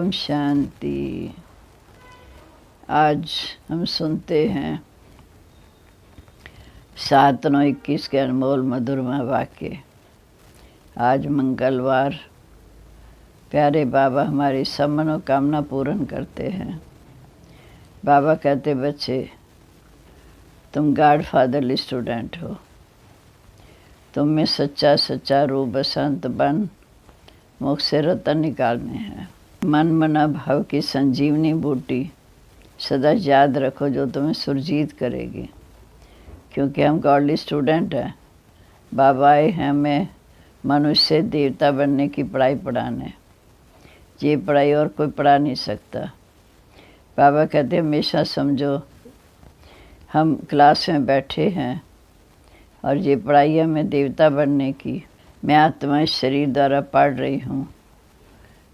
ओम शांति। आज हम सुनते हैं 7/9/21 के अनमोल मधुरमा वाक्य। आज मंगलवार। प्यारे बाबा हमारी सब मनोकामना पूर्ण करते हैं। बाबा कहते, बच्चे तुम गॉड फादरली स्टूडेंट हो। तुम में सच्चा रूप बसंत बन मुख से रतन निकालने हैं। मन मना भाव की संजीवनी बूटी सदा याद रखो, जो तुम्हें सुरजीत करेगी। क्योंकि हम गॉडली स्टूडेंट हैं। बाबा आए हैं हमें मनुष्य से देवता बनने की पढ़ाई पढ़ाने। ये पढ़ाई और कोई पढ़ा नहीं सकता। बाबा कहते हमेशा समझो हम क्लास में बैठे हैं और ये पढ़ाई हमें देवता बनने की। मैं आत्मा इस शरीर द्वारा पढ़ रही हूँ।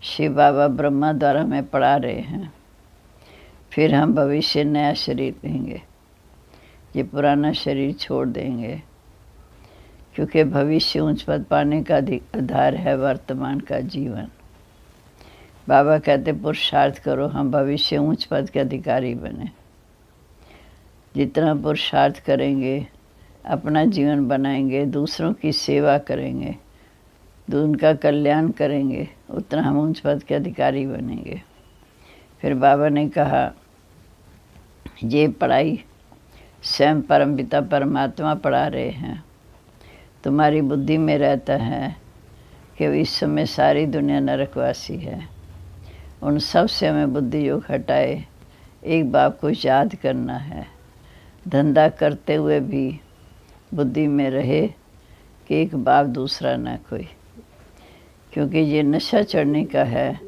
शिव बाबा ब्रह्मा द्वारा मैं पढ़ा रहे हैं। फिर हम भविष्य नया शरीर लेंगे। ये पुराना शरीर छोड़ देंगे, क्योंकि भविष्य उच्च पद पाने का आधार है वर्तमान का जीवन। बाबा कहते पुरुषार्थ करो, हम भविष्य उच्च पद के अधिकारी बने। जितना पुरुषार्थ करेंगे, अपना जीवन बनाएंगे, दूसरों की सेवा करेंगे, उनका कल्याण करेंगे, उतना हम उच्च पद के अधिकारी बनेंगे। फिर बाबा ने कहा ये पढ़ाई स्वयं परमपिता परमात्मा पढ़ा रहे हैं। तुम्हारी बुद्धि में रहता है कि इस समय सारी दुनिया नरकवासी है। उन सब से हमें बुद्धि योग हटाए एक बाप को याद करना है। धंधा करते हुए भी बुद्धि में रहे कि एक बाप दूसरा ना कोई। क्योंकि ये नशा चढ़ने का है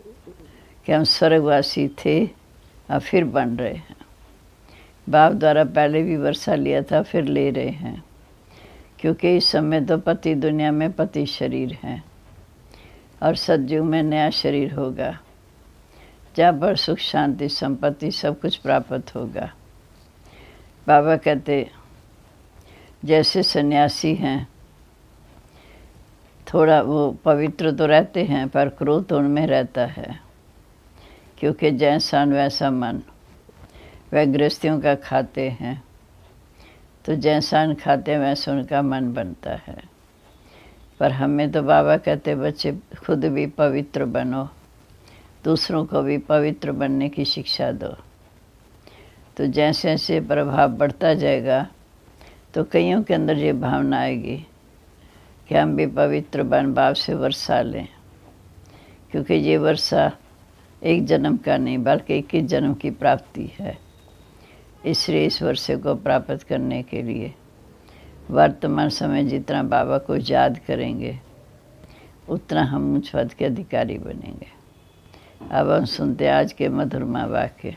कि हम स्वर्गवासी थे और फिर बन रहे हैं। बाप द्वारा पहले भी वर्षा लिया था, फिर ले रहे हैं। क्योंकि इस समय तो पति दुनिया में पति शरीर है और सतयुग में नया शरीर होगा, जहाँ पर सुख शांति संपत्ति सब कुछ प्राप्त होगा। बाबा कहते जैसे सन्यासी हैं, थोड़ा वो पवित्र तो रहते हैं पर क्रोध उनमें रहता है। क्योंकि जैसा वैसा मन, वह गृहस्थियों का खाते हैं, तो जैसा खाते हैं वैसा उनका मन बनता है। पर हमें तो बाबा कहते बच्चे खुद भी पवित्र बनो, दूसरों को भी पवित्र बनने की शिक्षा दो। तो जैसे जैसे प्रभाव बढ़ता जाएगा तो कईयों के अंदर ये भावना आएगी कि हम भी पवित्र बन बाप से वर्षा लें। क्योंकि ये वर्षा एक जन्म का नहीं बल्कि 21 जन्म की प्राप्ति है। इसलिए इस वर्षे को प्राप्त करने के लिए वर्तमान समय जितना बाबा को याद करेंगे, उतना हम उच्च पद के अधिकारी बनेंगे। अब हम सुनते आज के मधुरमा वाक्य।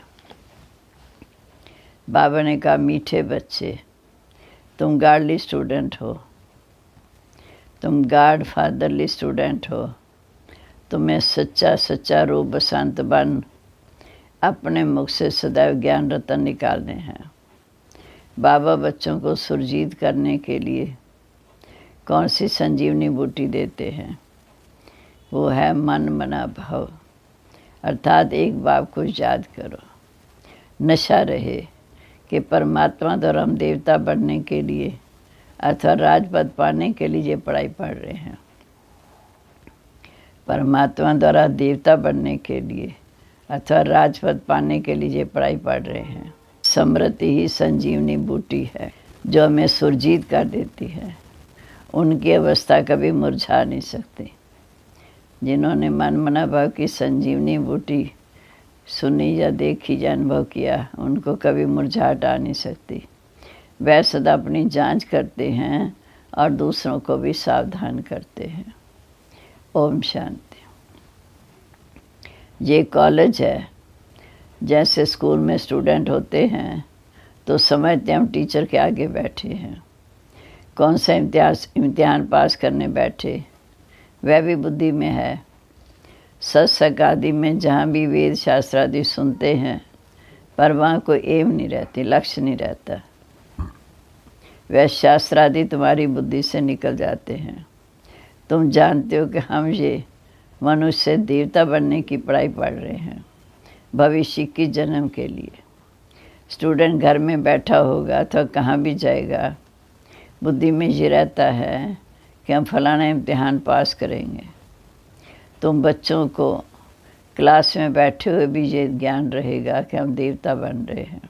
बाबा ने कहा, मीठे बच्चे तुम गॉडली स्टूडेंट हो। तुम गॉड फादरली स्टूडेंट हो। तुम्हें सच्चा रूप बसंत बन अपने मुख से सदैव ज्ञान रतन निकालने हैं। बाबा बच्चों को सुरजीत करने के लिए कौन सी संजीवनी बूटी देते हैं? वो है मन मना भाव, अर्थात एक बाप को याद करो। नशा रहे कि परमात्मा द्वारा हम देवता बनने के लिए अथवा राजपद पाने के लिए ये पढ़ाई पढ़ रहे हैं। परमात्मा द्वारा देवता बनने के लिए अथवा राजपद पाने के लिए ये पढ़ाई पढ़ रहे हैं। समृद्धि ही संजीवनी बूटी है जो हमें सुरजीत कर देती है। उनकी अवस्था कभी मुरझा नहीं सकती। जिन्होंने मन मना भाव की संजीवनी बूटी सुनी या देखी या अनुभव किया, उनको कभी मुरझाहट आ नहीं सकती। वह सदा अपनी जांच करते हैं और दूसरों को भी सावधान करते हैं। ओम शांति। ये कॉलेज है। जैसे स्कूल में स्टूडेंट होते हैं तो समझते हम टीचर के आगे बैठे हैं। कौन सा इम्तिहान पास करने बैठे, वह भी बुद्धि में है। सत्संग आदि में जहाँ भी वेद शास्त्र आदि सुनते हैं, पर वहाँ कोई एम नहीं रहती, लक्ष्य नहीं रहता। वह शास्त्र आदि तुम्हारी बुद्धि से निकल जाते हैं। तुम जानते हो कि हम ये मनुष्य से देवता बनने की पढ़ाई पढ़ रहे हैं, भविष्य की जन्म के लिए। स्टूडेंट घर में बैठा होगा तो कहाँ भी जाएगा, बुद्धि में ये रहता है कि हम फलाना इम्तिहान पास करेंगे। तुम बच्चों को क्लास में बैठे हुए भी ये ज्ञान रहेगा कि हम देवता बन रहे हैं।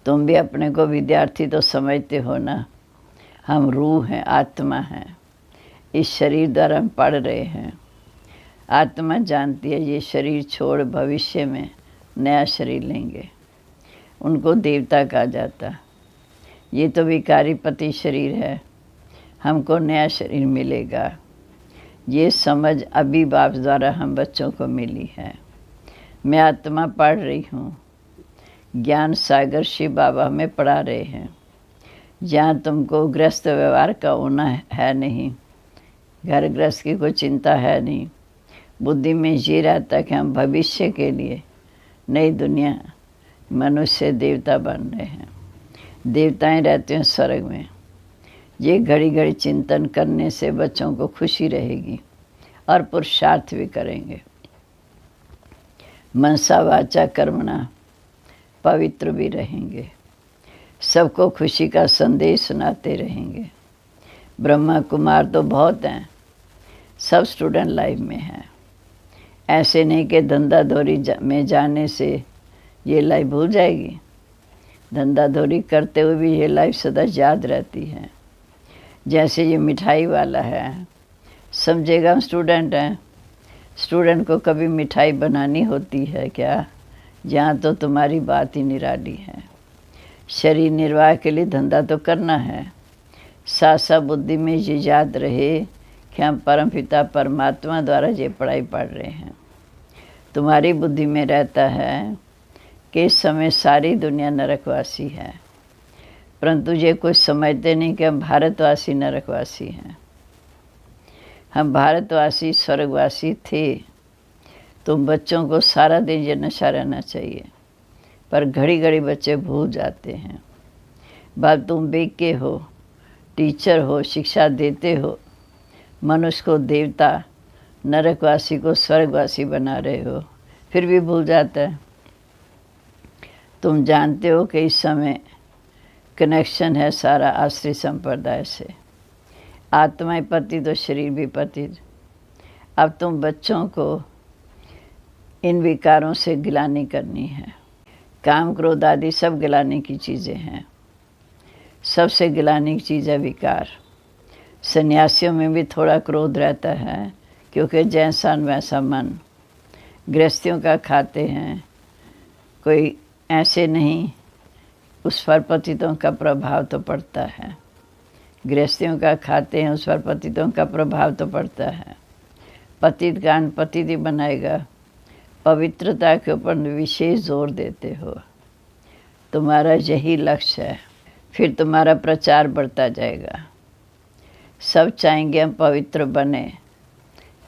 तुम भी अपने को विद्यार्थी तो समझते हो ना, हम रूह हैं, आत्मा हैं, इस शरीर द्वारा हम पढ़ रहे हैं। आत्मा जानती है ये शरीर छोड़ भविष्य में नया शरीर लेंगे, उनको देवता कहा जाता। ये तो विकारी पति शरीर है, हमको नया शरीर मिलेगा। ये समझ अभी बाप द्वारा हम बच्चों को मिली है। मैं आत्मा पढ़ रही हूँ, ज्ञान सागर शिव बाबा हमें पढ़ा रहे हैं। जहाँ तुमको गृहस्थ व्यवहार का होना है नहीं, घर गृहस्थ की कोई चिंता है नहीं, बुद्धि में ये रहता कि हम भविष्य के लिए नई दुनिया मनुष्य देवता बन रहे हैं। देवताएं रहते हैं स्वर्ग में। ये घड़ी घड़ी चिंतन करने से बच्चों को खुशी रहेगी और पुरुषार्थ भी करेंगे। मनसा वाचा कर्मणा पवित्र भी रहेंगे, सबको खुशी का संदेश सुनाते रहेंगे। ब्रह्मा कुमार तो बहुत हैं, सब स्टूडेंट लाइफ में हैं। ऐसे नहीं कि धंधा धोरी में जाने से ये लाइफ भूल जाएगी। धंधा धोरी करते हुए भी ये लाइफ सदा याद रहती है। जैसे ये मिठाई वाला है, समझेगा हम स्टूडेंट हैं। स्टूडेंट को कभी मिठाई बनानी होती है क्या? यहाँ तो तुम्हारी बात ही निराली है। शरीर निर्वाह के लिए धंधा तो करना है, साथ साथ बुद्धि में ये याद रहे कि हम परमपिता परमात्मा द्वारा ये पढ़ाई पढ़ रहे हैं। तुम्हारी बुद्धि में रहता है कि इस समय सारी दुनिया नरकवासी है, परंतु ये कुछ समझते नहीं कि हम भारतवासी नरकवासी हैं। हम भारतवासी स्वर्गवासी थे। तुम बच्चों को सारा दिन ये नशा रहना चाहिए, पर घड़ी घड़ी बच्चे भूल जाते हैं। बात तुम बेक के हो, टीचर हो, शिक्षा देते हो, मनुष्य को देवता, नरकवासी को स्वर्गवासी बना रहे हो, फिर भी भूल जाता है। तुम जानते हो कि इस समय कनेक्शन है सारा आश्रित संप्रदाय से। आत्मा पति तो शरीर भी पति। अब तुम बच्चों को इन विकारों से गिलानी करनी है। काम क्रोध आदि सब गिलाने की चीज़ें हैं। सबसे गिलाने की चीज़ है विकार। सन्यासियों में भी थोड़ा क्रोध रहता है, क्योंकि जैसा वैसा मन। गृहस्थियों का खाते हैं, कोई ऐसे नहीं, उस पर पतितों का प्रभाव तो पड़ता है। गृहस्थियों का खाते हैं, उस पर पतितों का प्रभाव तो पड़ता है। पतित गान पतित ही बनाएगा। पवित्रता के ऊपर विशेष जोर देते हो, तुम्हारा यही लक्ष्य है, फिर तुम्हारा प्रचार बढ़ता जाएगा। सब चाहेंगे हम पवित्र बने,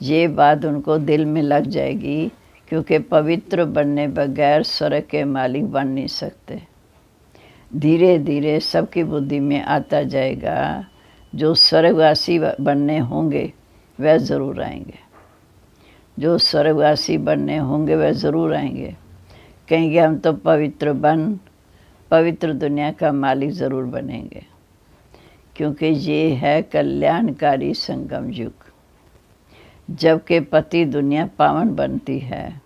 ये बात उनको दिल में लग जाएगी, क्योंकि पवित्र बनने बगैर स्वर्ग के मालिक बन नहीं सकते। धीरे धीरे सबकी बुद्धि में आता जाएगा, जो स्वर्गवासी बनने होंगे वह ज़रूर आएंगे। जो स्वर्गवासी बनने होंगे वह ज़रूर आएंगे। कहेंगे हम तो पवित्र दुनिया का मालिक ज़रूर बनेंगे, क्योंकि ये है कल्याणकारी संगम युग। जबकि पति दुनिया पावन बनती है,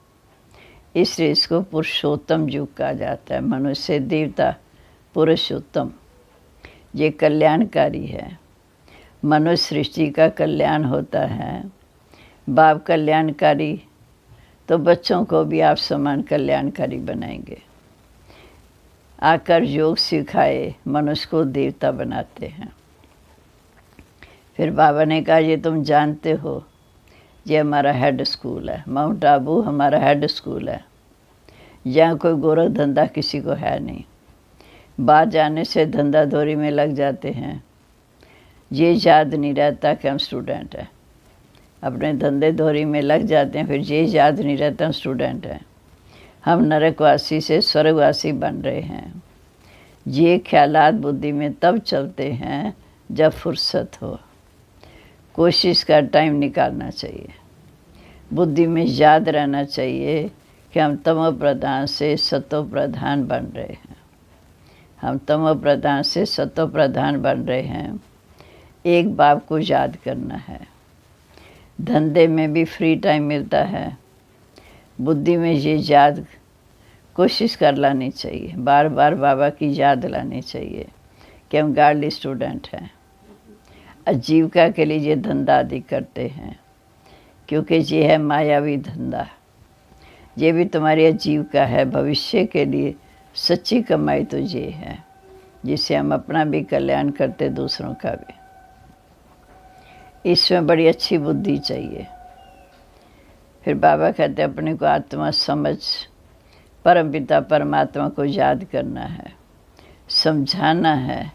इसलिए इसको पुरुषोत्तम युग कहा जाता है। मनुष्य देवता पुरुषोत्तम, ये कल्याणकारी है। मनुष्य सृष्टि का कल्याण होता है। बाप कल्याणकारी, तो बच्चों को भी आप समान कल्याणकारी बनाएंगे। आकर योग सिखाए, मनुष्य को देवता बनाते हैं। फिर बाबा ने कहा ये तुम जानते हो, ये हमारा हेड स्कूल है, माउंट आबू हमारा हेड स्कूल है। यहाँ कोई गोरख धंधा किसी को है नहीं। बाहर जाने से धंधा धोरी में लग जाते हैं, ये याद नहीं रहता कि हम स्टूडेंट हैं। अपने धंधे धोरी में लग जाते हैं, फिर ये याद नहीं रहता हम स्टूडेंट हैं। हम नरकवासी से स्वर्गवासी बन रहे हैं। ये ख्यालात बुद्धि में तब चलते हैं जब फुर्सत हो। कोशिश का टाइम निकालना चाहिए। बुद्धि में याद रहना चाहिए कि हम तमो प्रधान से सतो प्रधान बन रहे हैं। हम तमो प्रधान से सतो प्रधान बन रहे हैं। एक बाप को याद करना है। धंधे में भी फ्री टाइम मिलता है, बुद्धि में ये याद कोशिश कर लानी चाहिए, बार बार बाबा की याद लानी चाहिए कि हम गार्डली स्टूडेंट हैं। आजीविका के लिए ये धंधा आदि करते हैं, क्योंकि ये है मायावी धंधा। ये भी तुम्हारी आजीविका है। भविष्य के लिए सच्ची कमाई तो ये है, जिससे हम अपना भी कल्याण करते, दूसरों का भी। इसमें बड़ी अच्छी बुद्धि चाहिए। फिर बाबा कहते अपने को आत्मा समझ, परमपिता परमात्मा को याद करना है, समझाना है।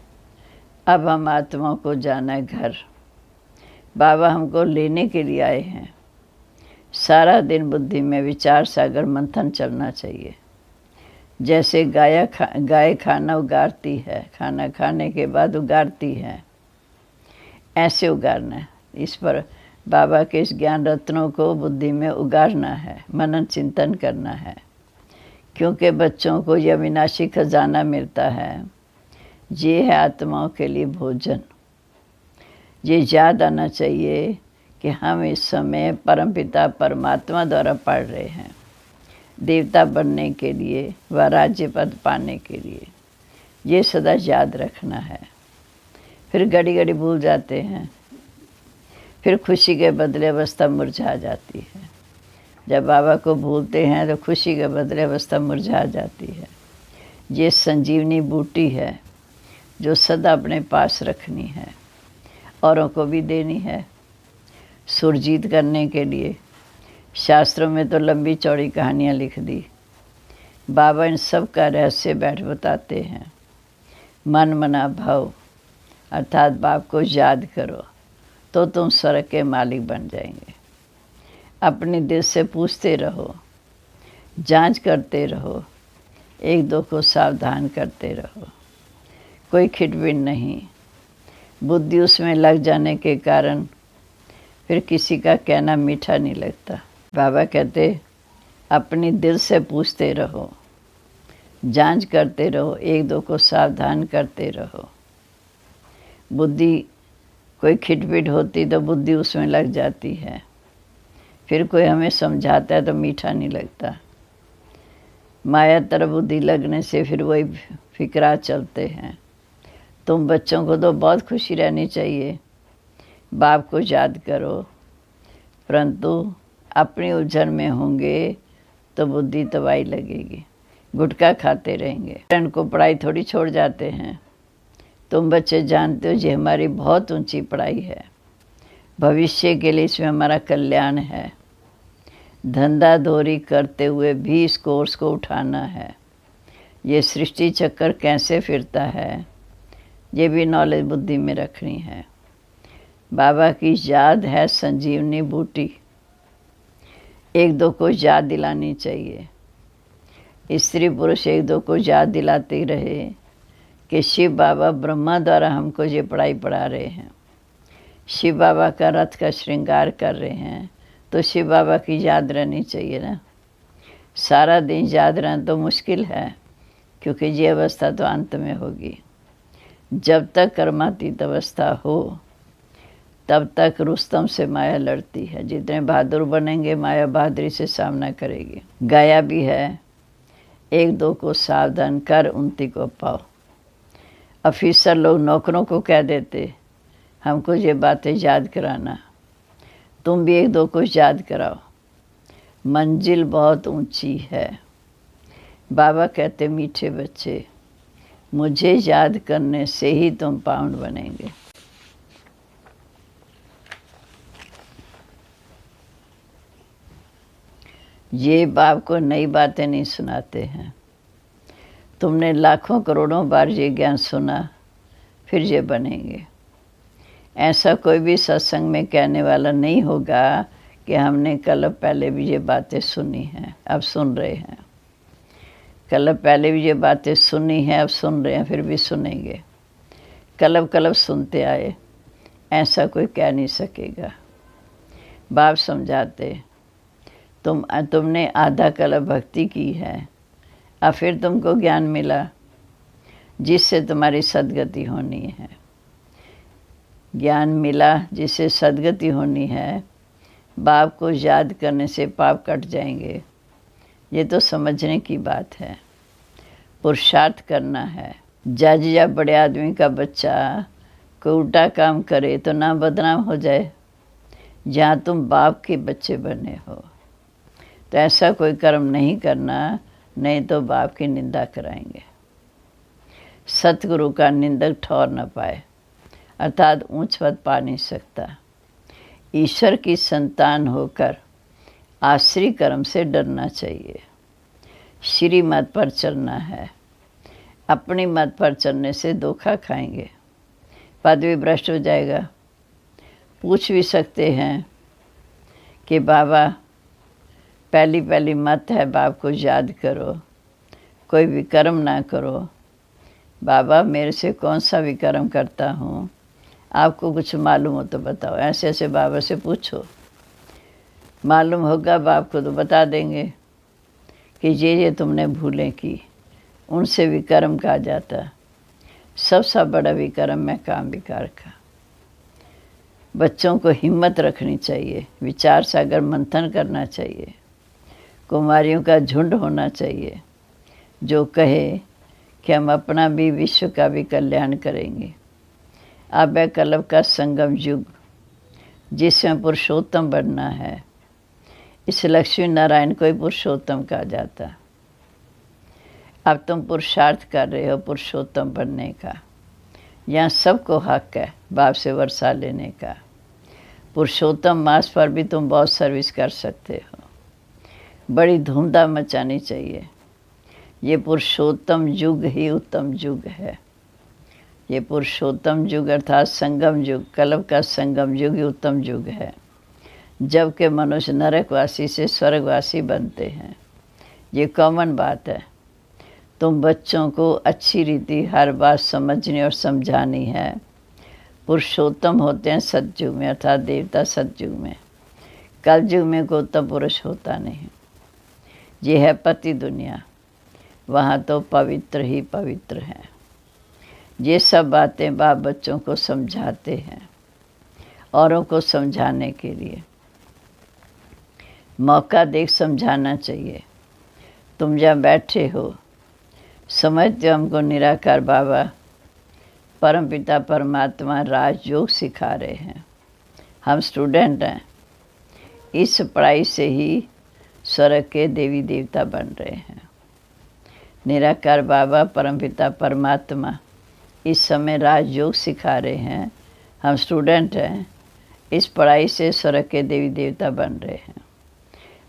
अब हम आत्माओं को जाना है घर। बाबा हमको लेने के लिए आए हैं। सारा दिन बुद्धि में विचार सागर मंथन चलना चाहिए। जैसे गाय खाना उगारती है, खाना खाने के बाद उगारती है, ऐसे उगारना है। इस पर बाबा के इस ज्ञान रत्नों को बुद्धि में उगारना है, मनन चिंतन करना है। क्योंकि बच्चों को यह विनाशी खजाना मिलता है, ये है आत्माओं के लिए भोजन। ये याद आना चाहिए कि हम इस समय परमपिता परमात्मा द्वारा पढ़ रहे हैं, देवता बनने के लिए व राज्य पद पाने के लिए। ये सदा याद रखना है। फिर घड़ी घड़ी भूल जाते हैं। फिर खुशी के बदले अवस्था मुरझा जाती है। जब बाबा को भूलते हैं तो खुशी के बदले अवस्था मुरझा जाती है। ये संजीवनी बूटी है जो सदा अपने पास रखनी है, औरों को भी देनी है। सुरजीत करने के लिए शास्त्रों में तो लंबी चौड़ी कहानियाँ लिख दी। बाबा इन सब का रहस्य बैठ बताते हैं। मन मना भाव अर्थात बाप को याद करो तो तुम स्वर्ग के मालिक बन जाएंगे। अपने दिल से पूछते रहो, जांच करते रहो, एक दो को सावधान करते रहो। कोई खिटपिट नहीं। बुद्धि उसमें लग जाने के कारण फिर किसी का कहना मीठा नहीं लगता। बाबा कहते अपनी दिल से पूछते रहो, जांच करते रहो, एक दो को सावधान करते रहो। बुद्धि कोई खिटपिट होती तो बुद्धि उसमें लग जाती है। फिर कोई हमें समझाता है तो मीठा नहीं लगता। माया तरफ बुद्धि लगने से फिर वही फिक्रा चलते हैं। तुम बच्चों को तो बहुत खुशी रहनी चाहिए, बाप को याद करो, परंतु अपनी उलझन में होंगे तो बुद्धि तबाही लगेगी। गुटखा खाते रहेंगे, फ्रेंड को पढ़ाई थोड़ी छोड़ जाते हैं। तुम बच्चे जानते हो ये हमारी बहुत ऊंची पढ़ाई है, भविष्य के लिए इसमें हमारा कल्याण है। धंधा दौरी करते हुए भी इस कोर्स को उठाना है। ये सृष्टि चक्कर कैसे फिरता है, ये भी नॉलेज बुद्धि में रखनी है। बाबा की याद है संजीवनी बूटी, एक दो को याद दिलानी चाहिए। स्त्री पुरुष एक दो को याद दिलाते रहे कि शिव बाबा ब्रह्मा द्वारा हमको ये पढ़ाई पढ़ा रहे हैं। शिव बाबा का रथ का श्रृंगार कर रहे हैं, तो शिव बाबा की याद रहनी चाहिए ना। सारा दिन याद रहना तो मुश्किल है, क्योंकि ये अवस्था तो अंत में होगी। जब तक कर्मातीत अवस्था हो तब तक रुस्तम से माया लड़ती है। जितने बहादुर बनेंगे माया बहादुरी से सामना करेगी। गाया भी है, एक दो को सावधान कर उन्नति को पाओ। ऑफिसर लोग नौकरों को कह देते हमको ये बातें याद कराना, तुम भी एक दो को याद कराओ। मंजिल बहुत ऊंची है। बाबा कहते मीठे बच्चे, मुझे याद करने से ही तुम पावन बनेंगे। ये बाप को नई बातें नहीं सुनाते हैं। तुमने लाखों करोड़ों बार ये ज्ञान सुना, फिर ये बनेंगे। ऐसा कोई भी सत्संग में कहने वाला नहीं होगा कि हमने कल पहले भी ये बातें सुनी हैं, अब सुन रहे हैं। कल पहले भी ये बातें सुनी हैं, अब सुन रहे हैं, फिर भी सुनेंगे। कलब सुनते आए, ऐसा कोई कह नहीं सकेगा। बाप समझाते, तुमने आधा कल्प भक्ति की है, अब फिर तुमको ज्ञान मिला जिससे तुम्हारी सद्गति होनी है। ज्ञान मिला जिससे सद्गति होनी है। बाप को याद करने से पाप कट जाएंगे। ये तो समझने की बात है। पुरुषार्थ करना है। जज या बड़े आदमी का बच्चा कोई उल्टा काम करे तो ना बदनाम हो जाए। जहाँ तुम बाप के बच्चे बने हो तो ऐसा कोई कर्म नहीं करना, नहीं तो बाप की निंदा कराएंगे। सतगुरु का निंदक ठहर न पाए, अर्थात ऊंच पद पा नहीं सकता। ईश्वर की संतान होकर आश्री कर्म से डरना चाहिए। श्री मत पर चलना है। अपनी मत पर चलने से धोखा खाएंगे, पद भी भ्रष्ट हो जाएगा। पूछ भी सकते हैं कि बाबा पहली मत है, बाप को याद करो, कोई विकर्म ना करो। बाबा मेरे से कौन सा विकर्म करता हूँ, आपको कुछ मालूम हो तो बताओ। ऐसे ऐसे बाबा से पूछो, मालूम होगा बाप को तो बता देंगे कि ये तुमने भूलें की, उनसे विकर्म कहा जाता। सबसे बड़ा विकर्म मैं काम विकार का। बच्चों को हिम्मत रखनी चाहिए, विचार सागर मंथन करना चाहिए। कुमारियों का झुंड होना चाहिए जो कहे कि हम अपना भी विश्व का भी कल्याण करेंगे। अब है कल्प का संगम युग जिसमें पुरुषोत्तम बनना है। इस लक्ष्मी नारायण को ही पुरुषोत्तम कहा जाता। अब तुम पुरुषार्थ कर रहे हो पुरुषोत्तम बनने का। यहाँ सबको हक है बाप से वर्षा लेने का। पुरुषोत्तम मास पर भी तुम बहुत सर्विस कर सकते हो। बड़ी धूमधाम मचानी चाहिए। ये पुरुषोत्तम युग ही उत्तम युग है। ये पुरुषोत्तम युग अर्थात संगम युग, कल्प का संगम युग ही उत्तम युग है, जबकि मनुष्य नरकवासी से स्वर्गवासी बनते हैं। ये कॉमन बात है। तुम बच्चों को अच्छी रीति हर बात समझनी और समझानी है। पुरुषोत्तम होते हैं सतयुग में, अर्थात देवता सतयुग में। कलयुग में कोई उत्तम पुरुष होता नहीं। ये है पति दुनिया, वहाँ तो पवित्र ही पवित्र हैं। ये सब बातें बाप बच्चों को समझाते हैं, औरों को समझाने के लिए मौका देख समझाना चाहिए। तुम जहाँ बैठे हो समझते हो हमको निराकार बाबा परमपिता परमात्मा राजयोग सिखा रहे हैं। हम स्टूडेंट हैं। इस पढ़ाई से ही स्वर्ग के देवी देवता बन रहे हैं। निराकार बाबा परमपिता परमात्मा इस समय राजयोग सिखा रहे हैं। हम स्टूडेंट हैं। इस पढ़ाई से स्वर्ग के देवी देवता बन रहे हैं।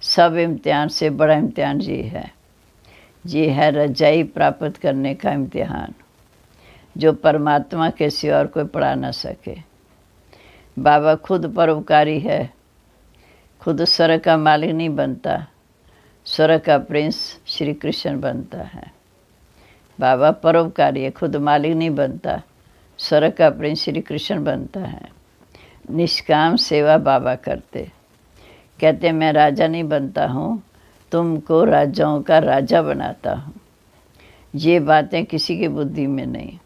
सब इम्तिहान से बड़ा इम्तिहान ये है रजाई प्राप्त करने का इम्तिहान, जो परमात्मा के सिवा और कोई पढ़ा ना सके। बाबा खुद परोपकारी है, खुद स्वर्ग का मालिक नहीं बनता, स्वर्ग का प्रिंस श्री कृष्ण बनता है। बाबा परोपकारी है, खुद मालिक नहीं बनता, स्वर्ग का प्रिंस श्री कृष्ण बनता है। निष्काम सेवा बाबा करते, कहते मैं राजा नहीं बनता हूँ, तुमको राजाओं का राजा बनाता हूँ। ये बातें किसी की बुद्धि में नहीं।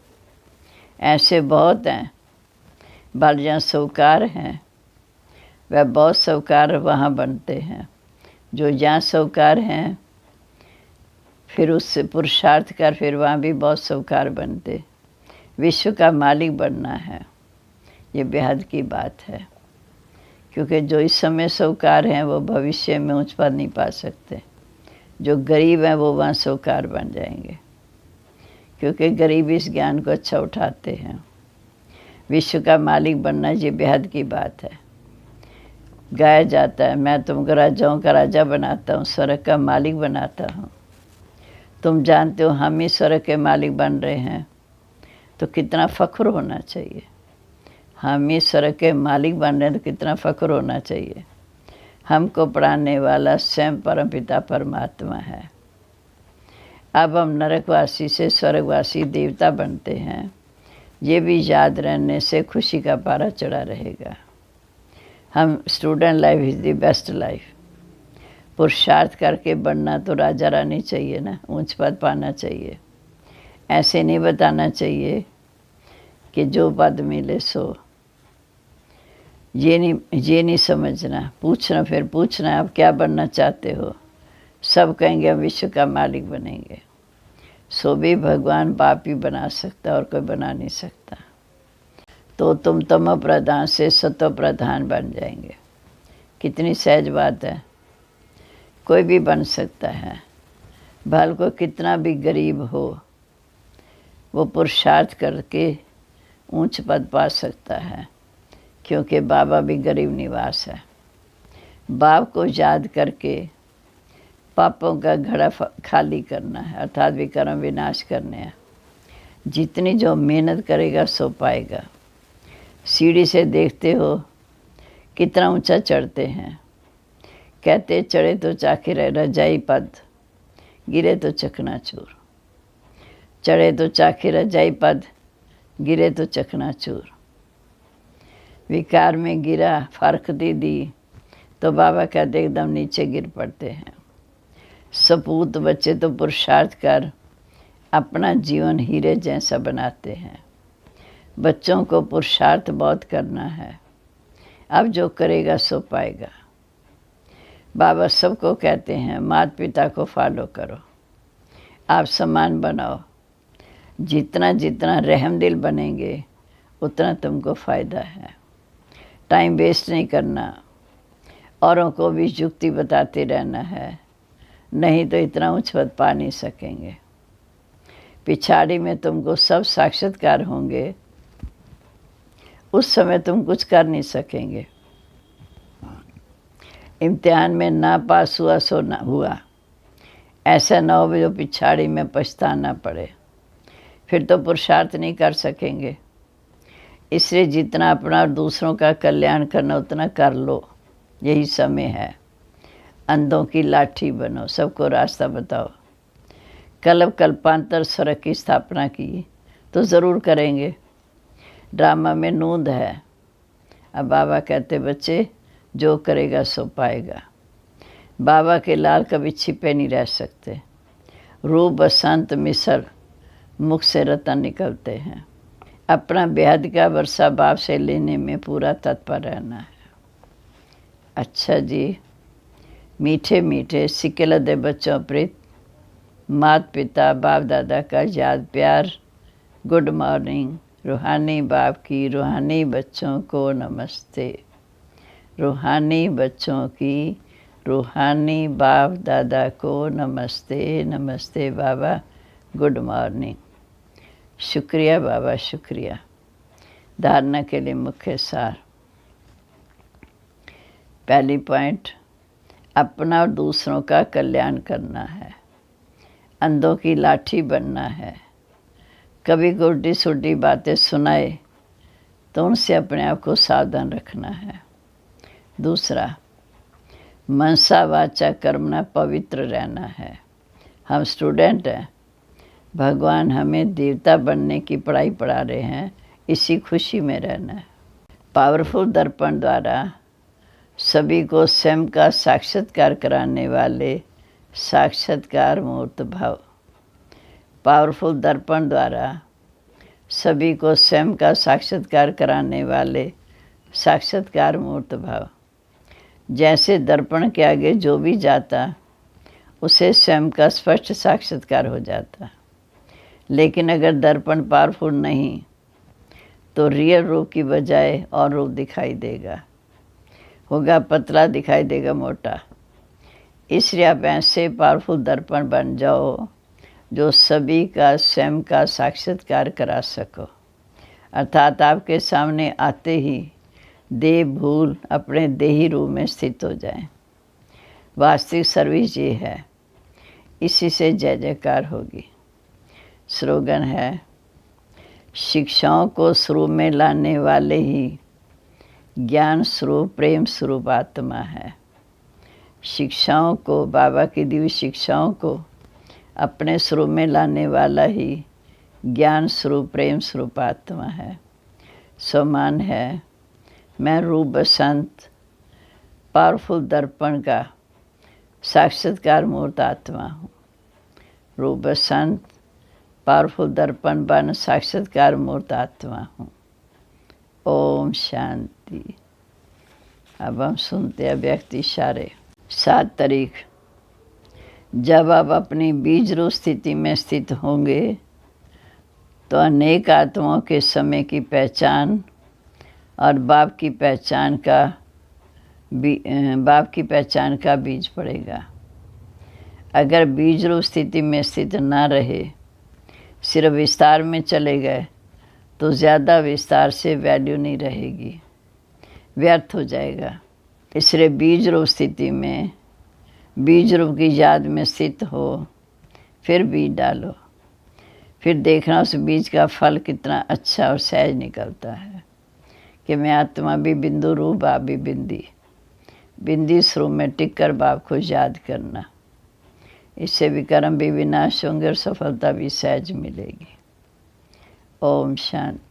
ऐसे बहुत हैं। बाल जहाँ साहूकार हैं वह बहुत साहूकार वहाँ बनते हैं। जो जहाँ साहूकार हैं फिर उससे पुरुषार्थ कर फिर वहाँ भी बहुत साहूकार बनते। विश्व का मालिक बनना है, ये बेहद की बात है। क्योंकि जो इस समय साहूकार हैं वो भविष्य में ऊंच पद नहीं पा सकते। जो गरीब हैं वो वहाँ साहूकार बन जाएंगे, क्योंकि गरीब इस ज्ञान को अच्छा उठाते हैं। विश्व का मालिक बनना ये बेहद की बात है। गाया जाता है मैं तुमको राजाओं का राजा बनाता हूँ, स्वर्ग का मालिक बनाता हूँ। तुम जानते हो हम ही स्वर्ग के मालिक बन रहे हैं, तो कितना फ़ख्र होना चाहिए। हम ही स्वर्ग के मालिक बन रहे हैं तो कितना फ़ख्र होना चाहिए। हमको पढ़ाने वाला स्वयं परमपिता परमात्मा है। अब हम नरकवासी से स्वर्गवासी देवता बनते हैं, ये भी याद रहने से खुशी का पारा चढ़ा रहेगा। हम student life is the best life. पुरुषार्थ करके बढ़ना तो राजा रानी चाहिए ना, ऊंच पद पाना चाहिए। ऐसे नहीं बताना चाहिए कि जो पद मिले सो। ये नहीं समझना। पूछना, फिर पूछना आप क्या बनना चाहते हो। सब कहेंगे हम विश्व का मालिक बनेंगे। सो भी भगवान बाप ही बना सकता और कोई बना नहीं सकता। तो तुम तमो प्रधान से सतो प्रधान बन जाएंगे। कितनी सहज बात है। कोई भी बन सकता है। भले को कितना भी गरीब हो, वो पुरुषार्थ करके ऊंच पद पा सकता है, क्योंकि बाबा भी गरीब निवास है। बाप को याद करके पापों का घड़ा खाली करना है, अर्थात विकर्म विनाश करने हैं। जितनी जो मेहनत करेगा सो पाएगा। सीढ़ी से देखते हो कितना ऊंचा चढ़ते हैं। कहते चढ़े तो चाके रजाई पद, गिरे तो चकनाचूर। चढ़े तो चाके रजाई पद, गिरे तो चकनाचूर। विकार में गिरा, फर्क दी तो बाबा कहते एकदम नीचे गिर पड़ते हैं। सपूत बच्चे तो पुरुषार्थ कर अपना जीवन हीरे जैसा बनाते हैं। बच्चों को पुरुषार्थ बहुत करना है। अब जो करेगा सो पाएगा। बाबा सबको कहते हैं माता पिता को फॉलो करो, आप समान बनाओ। जितना जितना रहमदिल बनेंगे उतना तुमको फ़ायदा है। टाइम वेस्ट नहीं करना, औरों को भी युक्ति बताते रहना है, नहीं तो इतना ऊंच पद पा नहीं सकेंगे। पिछाड़ी में तुमको सब साक्षात्कार होंगे, उस समय तुम कुछ कर नहीं सकेंगे। इम्तिहान में ना पास हुआ सो ना हुआ, ऐसा ना हो जो पिछाड़ी में पछताना पड़े, फिर तो पुरुषार्थ नहीं कर सकेंगे। इसलिए जितना अपना और दूसरों का कल्याण करना उतना कर लो, यही समय है। अंधों की लाठी बनो, सबको रास्ता बताओ। कल्पांतर सड़क की स्थापना की तो ज़रूर करेंगे। ड्रामा में नूंद है। अब बाबा कहते बच्चे जो करेगा सो पाएगा। बाबा के लाल कभी छिपे नहीं रह सकते। रूप बसंत मिसर मुख से रतन निकलते हैं। अपना बेहद का वर्षा बाप से लेने में पूरा तत्पर रहना है। अच्छा जी, मीठे मीठे सिक्के लदे बच्चों प्रीत, माता पिता बाप दादा का याद प्यार। Good morning. रूहानी बाप की रूहानी बच्चों को नमस्ते। रूहानी बच्चों की रूहानी बाप दादा को नमस्ते। नमस्ते बाबा, गुड मॉर्निंग। शुक्रिया बाबा, शुक्रिया। धारणा के लिए मुख्य सार। पहली पॉइंट, अपना और दूसरों का कल्याण करना है। अंधों की लाठी बनना है। कभी उल्टी सुल्टी बातें सुनाए तो उनसे अपने आप को सावधान रखना है। दूसरा, मनसा वाचा कर्मणा पवित्र रहना है। हम स्टूडेंट हैं, भगवान हमें देवता बनने की पढ़ाई पढ़ा रहे हैं, इसी खुशी में रहना है। पावरफुल दर्पण द्वारा सभी को स्वयं का साक्षात्कार कराने वाले साक्षात्कार मूर्त भाव। पावरफुल दर्पण द्वारा सभी को स्वयं का साक्षात्कार कराने वाले साक्षात्कार मूर्त भाव। जैसे दर्पण के आगे जो भी जाता उसे स्वयं का स्पष्ट साक्षात्कार हो जाता। लेकिन अगर दर्पण पावरफुल नहीं तो रियल रूप की बजाय और रूप दिखाई देगा, होगा पतला, दिखाई देगा मोटा। इसलिए आप ऐसे पावरफुल दर्पण बन जाओ जो सभी का स्वयं का साक्षात्कार करा सको। अर्थात आपके सामने आते ही देह भूल अपने देही रूप में स्थित हो जाए। वास्तविक सर्विस ये है, इसी से जय जयकार होगी। स्लोगन है, शिक्षाओं को स्वरूप में लाने वाले ही ज्ञान स्वरूप प्रेम स्वरूप आत्मा है। शिक्षाओं को, बाबा की दिव्य शिक्षाओं को अपने स्वरूप में लाने वाला ही ज्ञान स्वरूप प्रेम स्वरूप आत्मा है। समान है मैं रूप बसंत पावरफुल दर्पण का साक्षात्कार मूर्त आत्मा हूँ। रूप बसंत पावरफुल दर्पण बन साक्षात्कार मूर्त आत्मा हूँ। ओम शांति। अब हम सुनते हैं व्यक्त इशारे। 7 तारीख, जब आप अपनी बीज रूप स्थिति में स्थित होंगे तो अनेक आत्माओं के समय की पहचान और बाप की पहचान का बीज पड़ेगा। अगर बीज रूप स्थिति में स्थित ना रहे, सिर्फ विस्तार में चले गए तो ज़्यादा विस्तार से वैल्यू नहीं रहेगी, व्यर्थ हो जाएगा। इसलिए बीज रूप स्थिति में बीज रूप की याद में स्थित हो, फिर बीज डालो, फिर देखना उस बीज का फल कितना अच्छा और सहज निकलता है कि मैं आत्मा भी बिंदु रूप, बाप भी बिंदी स्वरूप में टिक कर बाप को याद करना। इससे विकर्म भी विनाश होंगे और सफलता भी सहज मिलेगी। ओम शांति।